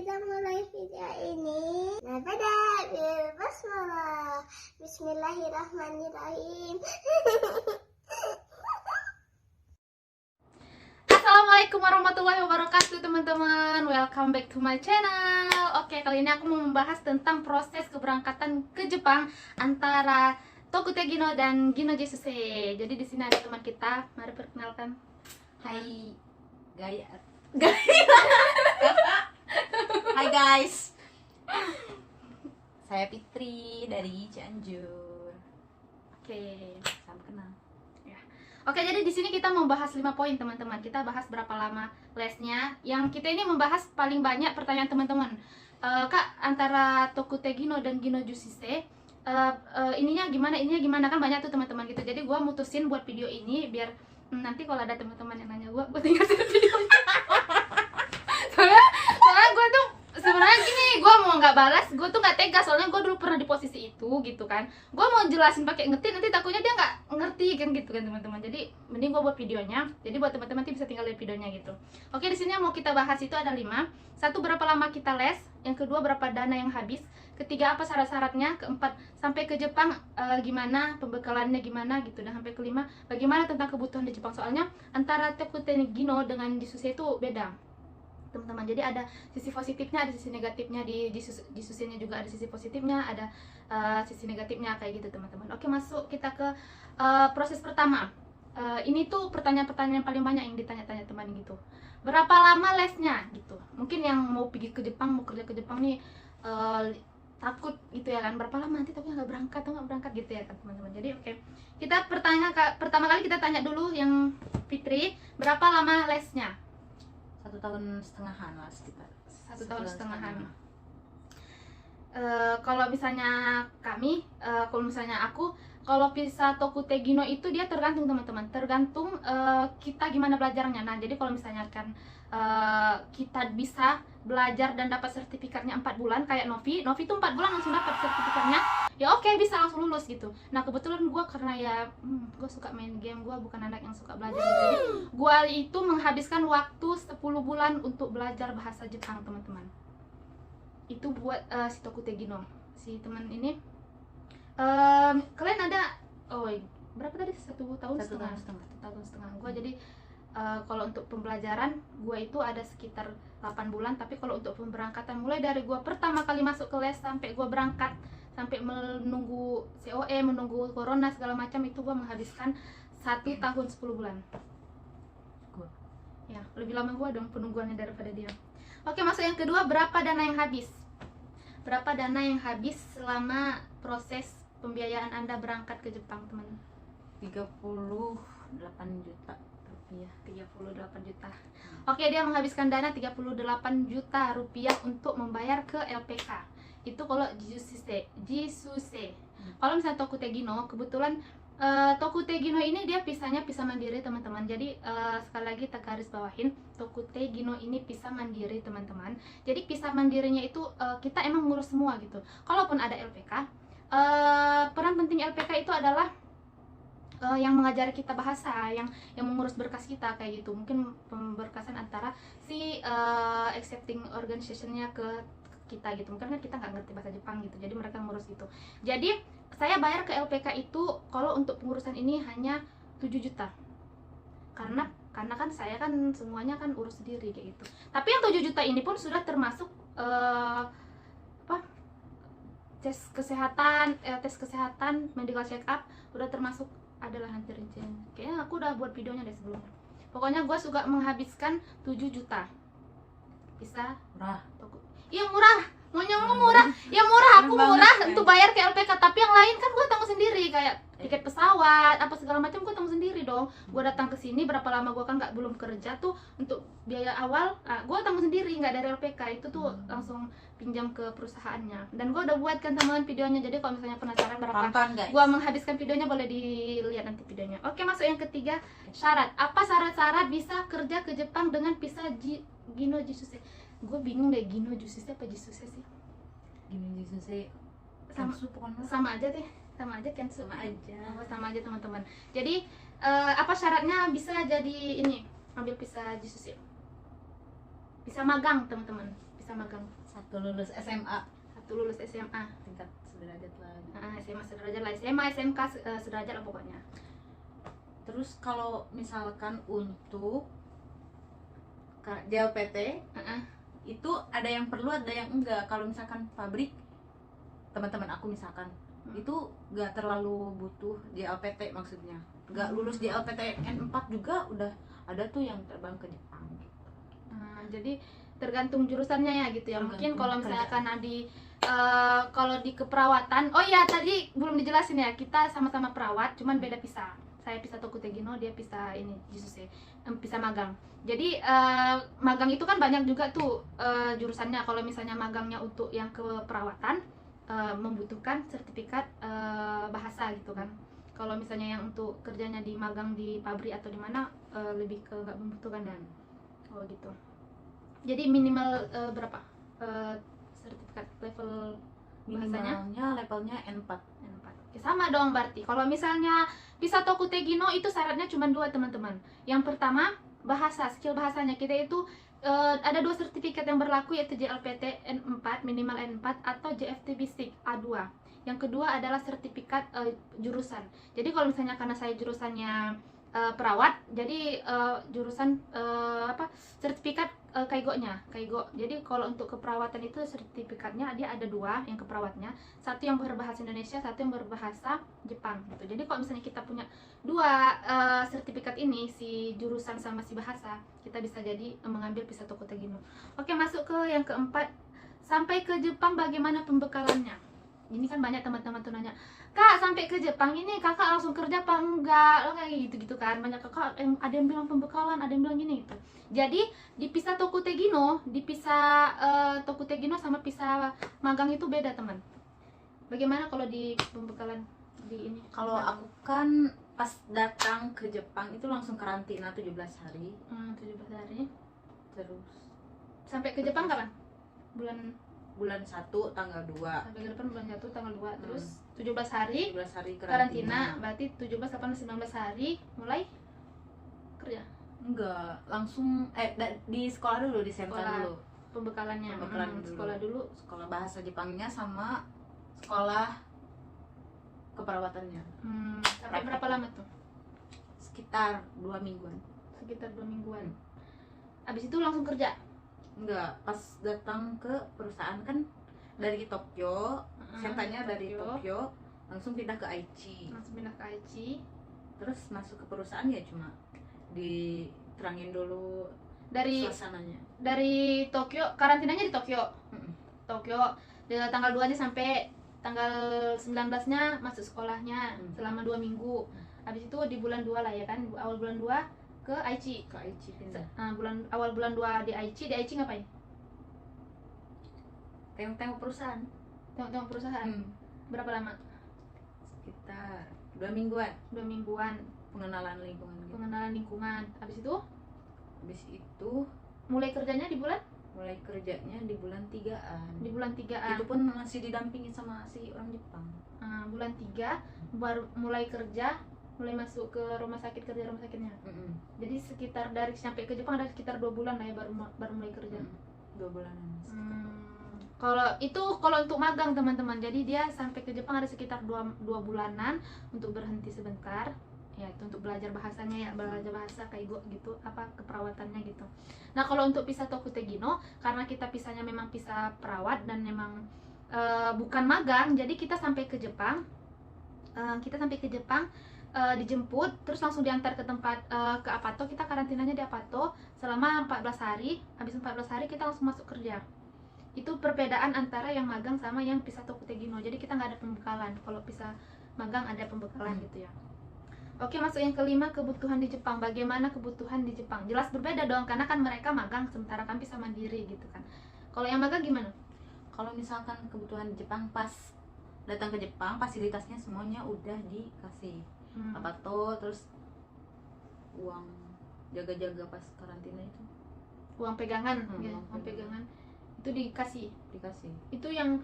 kita mulai video ini. Nabada basmalah. Bismillahirrahmanirrahim. Assalamualaikum warahmatullahi wabarakatuh teman-teman. Welcome back to my channel. Oke, kali ini aku mau membahas tentang proses keberangkatan ke Jepang antara Tokute Gino dan Gino Jisuse. Jadi di sini ada teman kita. Mari perkenalkan. Hai Gaya. Hai guys. Saya Fitri dari Cianjur. Oke. Salam kenal. Oke, jadi di sini kita mau bahas 5 poin teman-teman. Kita bahas berapa lama lesnya. Yang kita ini membahas paling banyak pertanyaan teman-teman. Kak, antara Tokute Gino dan Gino Jisuse, ininya gimana kan banyak tuh teman-teman gitu. Jadi gue mutusin buat video ini biar nanti kalau ada teman-teman yang nanya gue tinggal share videonya. soalnya gue tuh sebenarnya gini, gue mau nggak balas, gue tuh nggak tega, soalnya gue dulu pernah di posisi itu gitu kan. Gue mau jelasin pakai ngetik, nanti takutnya dia nggak ngerti kan gitu kan teman-teman. Jadi mending gue buat videonya, jadi buat teman-teman nanti bisa tinggal lihat videonya gitu. Oke, di sini yang mau kita bahas itu ada 5. Satu, berapa lama kita les. Yang kedua, berapa dana yang habis. Ketiga, apa syarat-syaratnya. Keempat, sampai ke Jepang gimana, pembekalannya gimana gitu. Dan sampai kelima, bagaimana tentang kebutuhan di Jepang. Soalnya antara Tokute Gino dengan Jisuse itu beda teman-teman. Jadi ada sisi positifnya, ada sisi negatifnya. Di Jisuse-nya juga ada sisi positifnya, ada sisi negatifnya kayak gitu teman-teman. Oke, masuk kita ke proses pertama. Ini tuh pertanyaan-pertanyaan yang paling banyak yang ditanya-tanya teman gitu. Berapa lama lesnya gitu. Mungkin yang mau pergi ke Jepang, mau kerja ke Jepang nih takut gitu ya kan, berapa lama nanti tapi nggak berangkat gitu ya kan teman-teman. Jadi oke, kita pertama kali kita tanya dulu yang Fitri, berapa lama lesnya? 1,5 tahun lah sekitar. 1,5 tahun. Kalau misalnya kami, kalau misalnya aku, kalau bisa Tokute Gino itu dia tergantung teman-teman, tergantung kita gimana belajarnya. Nah, jadi kalau misalnya kan kita bisa belajar dan dapat sertifikatnya 4 bulan kayak Novi tuh 4 bulan langsung dapat sertifikatnya, ya oke, bisa langsung lulus gitu. Nah, kebetulan gue karena ya gue suka main game, gue bukan anak yang suka belajar gitu. Jadi gue itu menghabiskan waktu 10 bulan untuk belajar bahasa Jepang teman-teman. Itu buat si Tokute Gino, si teman ini. Kalian ada berapa tadi? 1 tahun setengah. 1 tahun setengah. Gue jadi kalau untuk pembelajaran gue itu ada sekitar 8 bulan. Tapi kalau untuk pemberangkatan, mulai dari gue pertama kali masuk ke les sampai gue berangkat, sampai menunggu COE, menunggu corona segala macam, itu gue menghabiskan 1 tahun 10 bulan. Ya, lebih lama gue dong penungguannya daripada dia. Oke, masuk yang kedua, berapa dana yang habis? Berapa dana yang habis selama proses pembiayaan Anda berangkat ke Jepang, teman? 38 juta rupiah. 38 juta. Oke, dia menghabiskan dana 38 juta rupiah untuk membayar ke LPK. Itu kalau Jisuse. Kalau misalnya Tokute Gino, kebetulan Tokute Gino ini dia pisah mandiri teman-teman. Jadi sekali lagi kita garis bawahin, Tokute Gino ini pisah mandiri teman-teman. Jadi pisah mandirinya itu kita emang ngurus semua gitu. Kalaupun ada LPK, peran penting LPK itu adalah yang mengajari kita bahasa, yang mengurus berkas kita kayak gitu. Mungkin pemberkasan antara si accepting organization-nya ke kita gitu. Mungkin kan kita nggak ngerti bahasa Jepang gitu, jadi mereka ngurus itu. Jadi saya bayar ke LPK itu kalau untuk pengurusan ini hanya 7 juta. Karena kan saya kan semuanya kan urus sendiri kayak gitu. Tapi yang 7 juta ini pun sudah termasuk tes kesehatan, medical check up, udah termasuk, adalah nanti rincian. Kayaknya aku udah buat videonya deh sebelumnya. Pokoknya gue suka menghabiskan 7 juta. Bisa Murah. Iya murah, maunya lu murah. Ya murah, aku murah untuk bayar ke LPK. Tapi yang lain kan gue tanggung sendiri, kayak tiket pesawat, apa segala macam gue tanggung sendiri dong. Gue datang ke sini berapa lama, gue kan belum kerja tuh, untuk biaya awal gue tanggung sendiri, nggak dari LPK. Itu tuh langsung pinjam ke perusahaannya. Dan gue udah buat kan teman-teman videonya. Jadi kalau misalnya penasaran berapa gue menghabiskan videonya, boleh dilihat nanti videonya. Oke, masuk yang ketiga, syarat. Apa syarat-syarat bisa kerja ke Jepang dengan visa Gino Jisuse? Gue bingung deh, Gino Jisuse apa Jisuse sih? Gino Jisuse sama aja deh, sama aja kan, sama aja teman-teman. Jadi apa syaratnya bisa jadi ini, ambil visa Jisuse? Bisa magang teman-teman, bisa magang? Satu lulus SMA, Satu lulus SMA. tingkat sederajat lah. SMA sederajat lah, SMA SMK sederajat lah pokoknya. Terus kalau misalkan untuk JLPT Heeh. itu ada yang perlu, ada yang enggak. Kalau misalkan pabrik, teman-teman aku misalkan itu enggak terlalu butuh JLPT, maksudnya enggak lulus JLPT N4 juga udah ada tuh yang terbang ke Jepang. Jadi tergantung jurusannya ya gitu ya. Mungkin Tergantung kalau misalkan kalau di keperawatan, oh ya tadi belum dijelasin ya, kita sama-sama perawat, cuman beda pisah. Saya pisah Tokutegino, dia pisah ini Jisuse, pisah magang. Jadi magang itu kan banyak juga tuh jurusannya. Kalau misalnya magangnya untuk yang keperawatan membutuhkan sertifikat bahasa gitu kan. Kalau misalnya yang untuk kerjanya di magang di pabrik atau di mana lebih ke nggak membutuhkan kan. Oh gitu. Jadi minimal berapa sertifikat level bahasanya? Minimalnya levelnya N4. Oke, sama dong berarti. Kalau misalnya bisa Tokutegino itu syaratnya cuma 2 teman-teman. Yang pertama bahasa, skill bahasanya kita itu ada 2 sertifikat yang berlaku, yaitu JLPT N4 minimal N4 atau JFT Basic A2. Yang kedua adalah sertifikat jurusan. Jadi kalau misalnya karena saya jurusannya perawat, jadi jurusan sertifikat Kaigo. Jadi kalau untuk keperawatan itu sertifikatnya dia ada 2, yang keperawatnya, satu yang berbahasa Indonesia, satu yang berbahasa Jepang gitu. Jadi kalau misalnya kita punya 2 sertifikat ini, si jurusan sama si bahasa, kita bisa jadi mengambil Visa Tokutegino. Oke, masuk ke yang keempat, sampai ke Jepang bagaimana pembekalannya? Ini kan banyak teman-teman tuh nanya, Kak sampai ke Jepang ini kakak langsung kerja apa enggak, kayak gitu kan. Banyak kakak ada yang bilang pembekalan, ada yang bilang gini gitu. Jadi di Visa Tokutegino, sama Visa magang itu beda teman. Bagaimana kalau di pembekalan di ini? Kalau aku kan pas datang ke Jepang itu langsung karantina 17 hari. 17 hari. Terus Sampai ke Jepang kapan? bulan 1 tanggal 2. Sampai ke depan bulan 1 tanggal 2. Terus 17 hari 17 hari karantina. Berarti 17, 18, 19 hari mulai kerja. Enggak, langsung di sekolah dulu, di Sentra Sekolah. dulu. Pembekalannya. Pembekalan dulu. Sekolah dulu. Sekolah bahasa Jepangnya sama sekolah keperawatannya. Sampai berapa lama tuh? Sekitar 2 mingguan. Sekitar 2 mingguan. Abis itu langsung kerja. Enggak, pas datang ke perusahaan kan dari Tokyo, sentranya dari Tokyo, langsung pindah ke Aichi. Langsung pindah ke Aichi. Terus masuk ke perusahaan ya cuma diterangin dulu Dari suasananya. dari Tokyo, karantinanya di Tokyo. Mm-mm. Tokyo dari tanggal 2-nya sampai tanggal 19-nya masuk sekolahnya selama 2 minggu. Habis itu di bulan 2 lah ya kan, awal bulan 2 ke Aichi. Ke Aichi pindah. Awal bulan 2 di Aichi ngapain? Tengok-tengok perusahaan. Tengok-tengok perusahaan. Berapa lama? Sekitar 2 mingguan. 2 mingguan. Pengenalan lingkungan gitu. Pengenalan lingkungan. Habis itu Habis itu mulai kerjanya di bulan? mulai kerjanya di bulan 3-an. Di bulan 3-an. Itu pun masih didampingi sama si orang Jepang. Bulan 3 baru mulai kerja, mulai masuk ke rumah sakitnya. Jadi sekitar dari sampai ke Jepang ada sekitar 2 bulan lah ya baru mulai kerja. 2 bulanan. Kalau untuk magang teman-teman, jadi dia sampai ke Jepang ada sekitar 2 bulanan untuk berhenti sebentar, ya itu untuk belajar bahasanya ya, belajar bahasa Kaigo gitu, keperawatannya gitu. Nah kalau untuk Visa Tokutegino, karena kita pisahnya memang pisah perawat dan memang bukan magang, jadi kita sampai ke Jepang, dijemput, terus langsung diantar ke tempat ke Apato. Kita karantinanya di Apato selama 14 hari. Habis 14 hari kita langsung masuk kerja. Itu perbedaan antara yang magang sama yang Visa Tokutegino. Jadi kita nggak ada pembekalan. Kalau Visa magang ada pembekalan gitu ya. Oke, masuk yang kelima, kebutuhan di Jepang. Bagaimana kebutuhan di Jepang? Jelas berbeda dong, karena kan mereka magang sementara kan Visa mandiri gitu kan. Kalau yang magang gimana? Kalau misalkan kebutuhan di Jepang, pas datang ke Jepang fasilitasnya semuanya udah dikasih. Apato, terus uang jaga-jaga pas karantina itu. Uang pegangan, ya, uang pegangan. Itu dikasih. Itu yang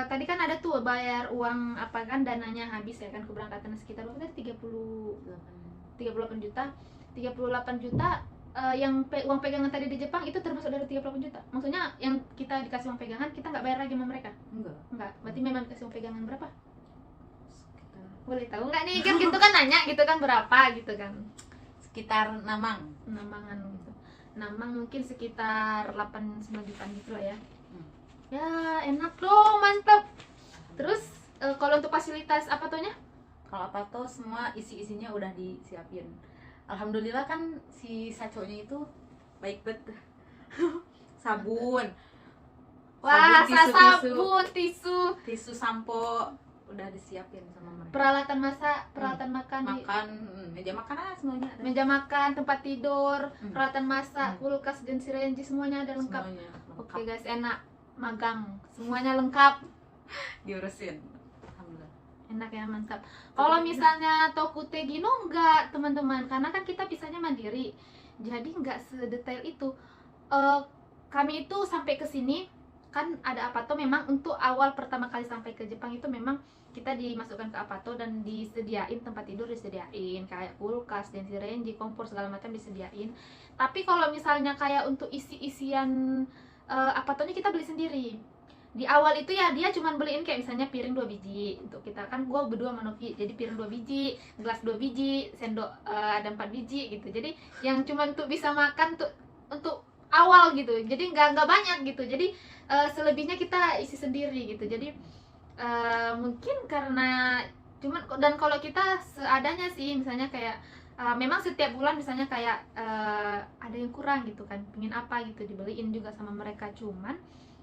tadi kan ada tuh bayar uang apa kan, dananya habis ya kan, keberangkatan sekitar berapa tadi, 38 juta. 38 juta uang pegangan tadi di Jepang itu termasuk dari 38 juta? Maksudnya yang kita dikasih uang pegangan kita nggak bayar lagi sama mereka? Enggak, berarti memang dikasih uang pegangan berapa? Sekitar, Boleh tahu nggak nih, kan gitu kan nanya gitu kan berapa gitu kan. sekitar Namang. Namangan gitu. Namang mungkin sekitar 8-9 juta gitu lah ya. Ya enak loh, mantap. Terus kalau untuk fasilitas apa tuhnya? Kalau apa tuh semua isi-isinya udah disiapin. Alhamdulillah kan si saconya itu baik banget. Sabun. Wah, tisu, sabun, tisu, sampo udah disiapin sama mereka. peralatan masak, peralatan makan, Makan, meja makan semuanya ada. meja makan, tempat tidur, Hmm. peralatan masak, kulkas, dan sirenji semuanya ada lengkap. Semuanya lengkap. Oke guys, enak. Magang, semuanya lengkap. Diurusin. Alhamdulillah. Enak ya, mantap. Kalau misalnya Tokute Gino enggak teman-teman, karena kan kita pisahnya mandiri, jadi enggak sedetail itu. Kami itu sampai ke sini kan ada Apato, memang untuk awal pertama kali sampai ke Jepang itu memang kita dimasukkan ke Apato dan disediain tempat tidur, disediain kayak kulkas, dan sirenji, kompor segala macam disediain. Tapi kalau misalnya kayak untuk isi-isian Apatonya kita beli sendiri. Di awal itu ya dia cuman beliin kayak misalnya piring 2 biji untuk kita, kan gua berdua sama Novi, jadi piring 2 biji, gelas 2 biji, sendok ada 4 biji gitu. Jadi yang cuman untuk bisa makan tuh untuk awal gitu, jadi nggak banyak gitu. Jadi selebihnya kita isi sendiri gitu. Jadi mungkin karena cuman, dan kalau kita seadanya sih, misalnya kayak memang setiap bulan misalnya kayak ada yang kurang gitu kan, pingin apa gitu dibeliin juga sama mereka. Cuman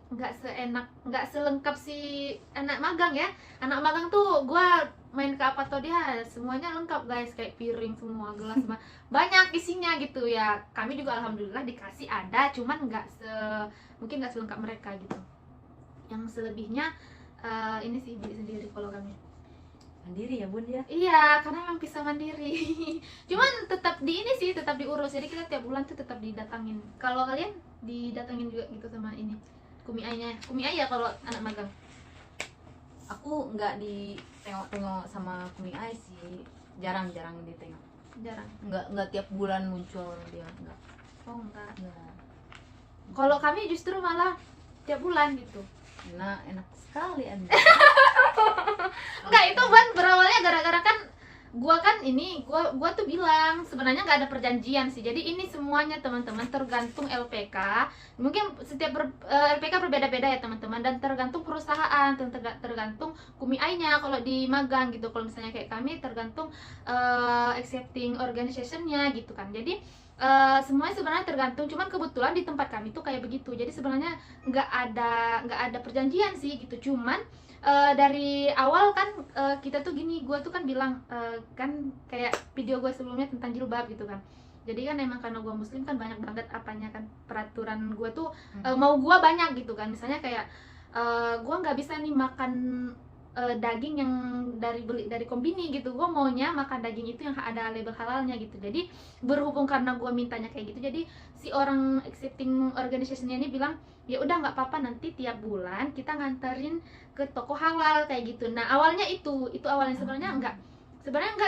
nggak selengkap si anak magang ya. Anak magang tuh gua main ke Apato dia semuanya lengkap guys, kayak piring semua, gelas semua banyak isinya gitu ya. Kami juga alhamdulillah dikasih ada, cuman mungkin nggak selengkap mereka gitu. Yang selebihnya ini sih beli sendiri kalau kami. Mandiri ya bun ya. Iya, karena memang bisa mandiri. Cuman tetap tetap diurus. Jadi kita tiap bulan tuh tetap didatangin. Kalau kalian didatangin juga gitu sama ini Kumi Ai ya kalau anak magang? Aku nggak ditengok-tengok sama Kumi Ai sih, jarang ditengok. Jarang. Nggak tiap bulan muncul dia, nggak. Oh enggak. Nggak. Kalau kami justru malah tiap bulan gitu. Nah, enak sekali Anda. Enggak, itu Ban berawalnya gara-gara kan gua tuh bilang sebenarnya nggak ada perjanjian sih. Jadi ini semuanya teman-teman tergantung LPK. Mungkin setiap LPK berbeda-beda ya teman-teman, dan tergantung perusahaan, tergantung Kumi Ai-nya kalau di magang gitu. Kalau misalnya kayak kami tergantung accepting organization-nya gitu kan. Jadi semuanya sebenarnya tergantung, cuman kebetulan di tempat kami tuh kayak begitu. Jadi sebenarnya nggak ada perjanjian sih gitu. Cuman dari awal kan kita tuh gini, gue tuh kan bilang kan kayak video gue sebelumnya tentang jilbab gitu kan. Jadi kan emang karena gue muslim kan banyak banget apanya kan peraturan gue tuh mau gue banyak gitu kan. Misalnya kayak gue nggak bisa nih makan daging yang dari kombini gitu. Gue maunya makan daging itu yang ada label halalnya gitu. Jadi berhubung karena gue mintanya kayak gitu, jadi si orang accepting organization-nya ini bilang ya udah nggak apa-apa, nanti tiap bulan kita nganterin ke toko halal kayak gitu. Nah awalnya itu awalnya, sebenarnya enggak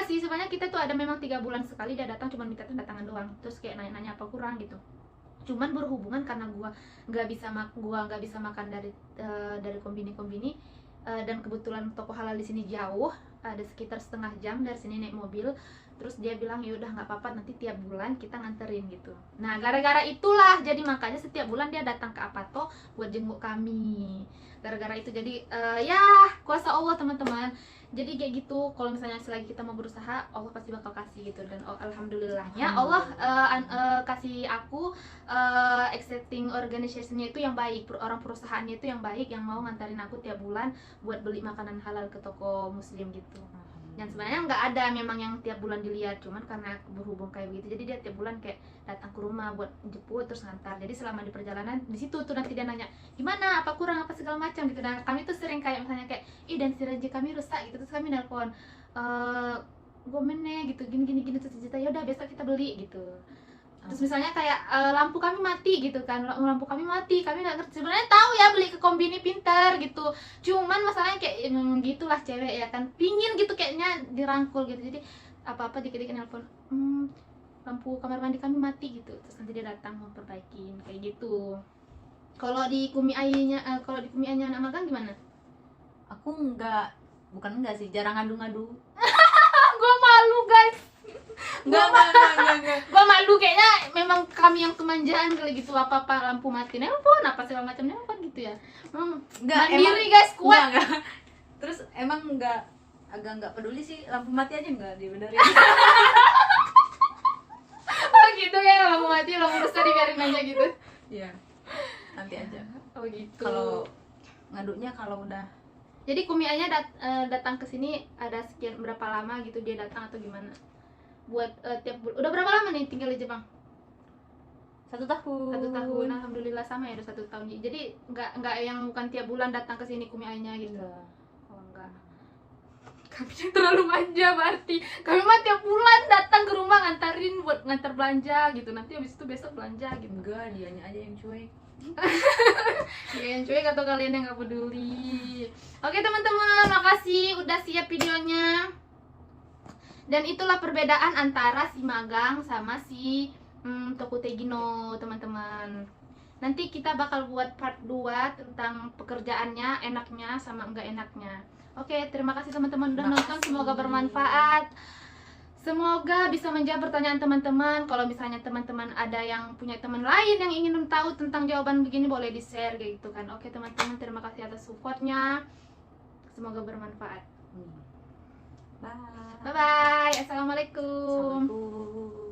sih. Sebenarnya kita tuh ada memang 3 bulan sekali dia datang, cuma minta tanda tangan doang, terus kayak nanya-nanya apa kurang gitu. Cuman berhubungan karena gua nggak bisa makan dari kombini dan kebetulan toko halal di sini jauh, ada sekitar setengah jam dari sini naik mobil. Terus dia bilang ya udah nggak apa-apa, nanti tiap bulan kita nganterin gitu. Nah gara-gara itulah jadi makanya setiap bulan dia datang ke Apato buat jenguk kami. Gara-gara itu jadi ya kuasa Allah teman-teman. Jadi kayak gitu, kalau misalnya selagi kita mau berusaha, Allah pasti bakal kasih gitu. Dan alhamdulillahnya Allah kasih aku accepting organization-nya itu yang baik, orang perusahaannya itu yang baik, yang mau ngantarin aku tiap bulan buat beli makanan halal ke toko muslim gitu. Yang sebenarnya nggak ada memang yang tiap bulan dilihat, cuman karena berhubung kayak begitu, jadi dia tiap bulan kayak datang ke rumah buat jemput terus ngantar. Jadi selama di perjalanan di situ tuh nanti dia nanya gimana, apa kurang, apa segala macam gitu. Dan kami tuh sering kayak misalnya kayak dan si Raji kami rusak gitu, terus kami nelpon gomene gitu, gini terus cerita ya udah besok kita beli gitu. Terus misalnya kayak lampu kami mati gitu kan, kami nggak ngerti sebenarnya, tahu ya beli ke kombini pinter gitu, cuman masalahnya kayak gitulah cewek ya kan, pingin gitu kayaknya dirangkul gitu. Jadi apa-apa dikit-dikit nelpon lampu kamar mandi kami mati gitu, terus nanti dia datang memperbaikin kayak gitu. Kalau di Kumi Ayahnya anak magang gimana? Aku bukan enggak sih, jarang ngadu-ngadu. Gue malu guys. Enggak. Gue malu, kayaknya memang kami yang kemanjaan kali gitu, apa lampu mati nelpon apa segala macam nelpon gitu ya. Mandiri guys, kuat. Enggak. Terus emang agak enggak peduli sih, lampu mati aja enggak dibenerin. Oh gitu ya, lampu mati lampu rusak dibiarin aja gitu. Iya. Nanti aja. Oh gitu. Kalau ngaduknya kalau udah. Jadi Kumianya datang ke sini ada sekian berapa lama gitu dia datang atau gimana? Buat tiap bulan. Udah berapa lama nih tinggal di Jepang? 1 tahun. 1 tahun. Alhamdulillah sama ya, udah 1 tahun. Jadi nggak yang bukan tiap bulan datang ke sini Kumianya gitu. Enggak. Oh enggak. Kami terlalu manja berarti. Kami mah tiap bulan datang ke rumah ngantarin buat ngantar belanja gitu. Nanti habis itu besok belanja gitu. Enggak, dianya aja yang cuek. Kalian cuek atau kalian yang nggak peduli. Oke teman-teman, makasih udah siap videonya. Dan itulah perbedaan antara si magang sama si Tokutegino teman-teman. Nanti kita bakal buat part 2 tentang pekerjaannya, enaknya sama enggak enaknya. Oke, terima kasih teman-teman udah nonton, semoga bermanfaat. Semoga bisa menjawab pertanyaan teman-teman. Kalau misalnya teman-teman ada yang punya teman lain yang ingin tahu tentang jawaban begini, boleh di-share kayak gitu kan. Oke teman-teman, terima kasih atas supportnya. Semoga bermanfaat. Bye. Bye-bye. Assalamualaikum. Assalamualaikum.